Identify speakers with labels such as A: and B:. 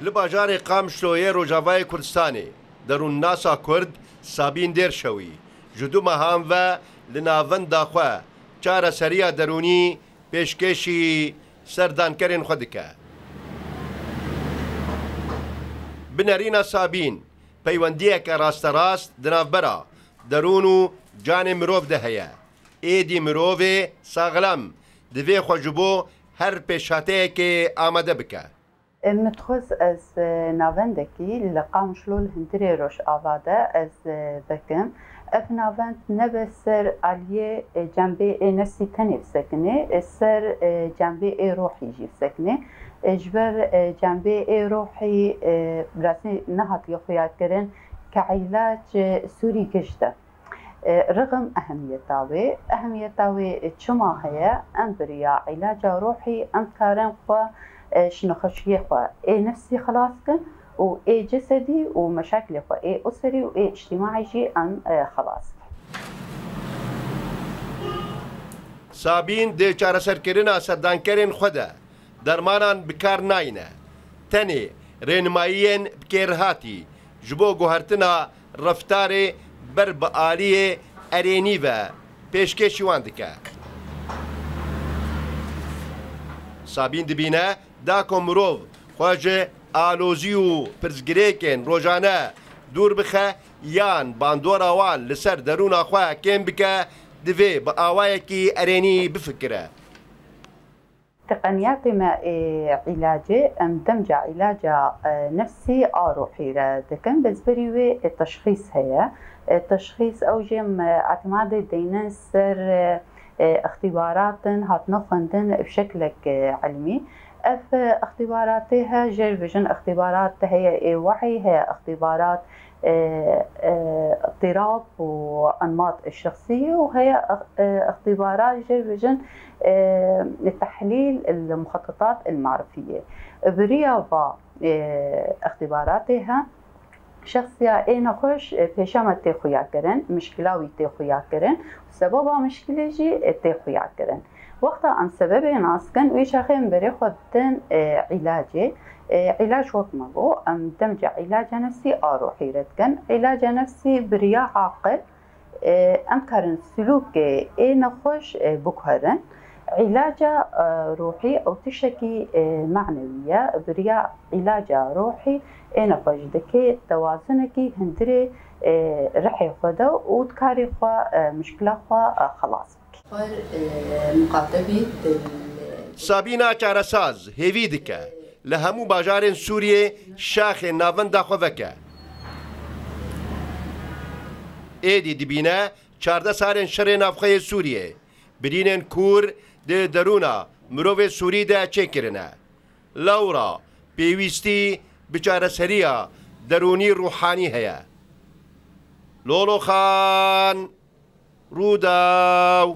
A: لباجار قام شلوية روجافاي كردستاني درون ناسا كرد سابين دير شوي جدو مهام و لناون داخوا چارە سەریە دەرونی پێشکێشی سەردانکەرێن خۆ دکە. بنەرینە سابین پەیوەندیەکە ڕاستەڕاست دناوبەرە دەرون و جانێ مرۆڤ دەهەیە. ئێدی مرۆڤێ ساغلام divê xwe ji bo her pêşhateyekê amade bike.
B: متخوز از ناوندکی لقام شلول هندری روش آواده از بکم اف ناوند نبه سر علیه جنبه نفسی تنیف سکنه سر جنبه روحی جیف سکنه جبر جنبه روحی براسي نهات يخويات كرن كعلاج سوري كشته رغم أهميتاوي شما هي أم بريا علاج روحي أم كارن خوا شنو خشيه خوا نفسي خلاص كن و جسدي ومشاكل خوا أسري و اجتماعي جي أم خلاص
A: سابين دي چارەسەرکردنا سەردانکەرێن خۆدا دەرمانان بکار ناینە تەنێ ڕێنماییەن بکێرهاتی ji bo guhertina reftarê ber bi aliyê erênî ve pêşkêşî wan dike. Sabîn dibîne da ku mirov xwe ji alozî û pirsgirêkên rojane dûr bixe yan bandora wan li ser derûna xwe kêm bike divê bi awayekî erênî bifikire.
B: تقنيات ما علاجي ام دمج علاج نفسي روحي لكن بالنسبه التشخيص هي التشخيص اوجم اعتماد دينا سر اختبارات هات نخندن بشكل علمي اف اختباراتها جيرفيجن اختبارات هي وعي هي اختبارات اضطراب وانماط الشخصيه وهي اختبارات جيرفيجن لتحليل المخططات المعرفيه بريافا اختباراتها شخصية اينا خوش پیشامت تخویا کرن مشکلاوی تخویا کرن سببا مشکلی جی تخویا کرن وقتا ام سبب ناسکن ویش اخیم بری خودن علاجی علاج وقت مگو ام دمج علاج نفسي روحي ردكن علاج نفسي بريا عاقل ام كارن سلوك اينا خوش بكهرن علاج روحي او تشكي معنويه بريا علاج روحي انا فجدكي توازنكي هندري رحي خدا وتكاري خوا مشكله خوا خلاص مقاطبي
A: سابينا چارەساز هێوی دکە لە هەموو باژارên سووریێ شاخێ ناوەندا خۆ veke. ئێدی dibîne çardeh salên şerê navxeyê Sûriyê birînên kûr di derûna mirovê Sûrî de çêkirine. Lewra pêwîstî bi çareseriya derûnî rûhanî heye. Lolo Xan Rûdaw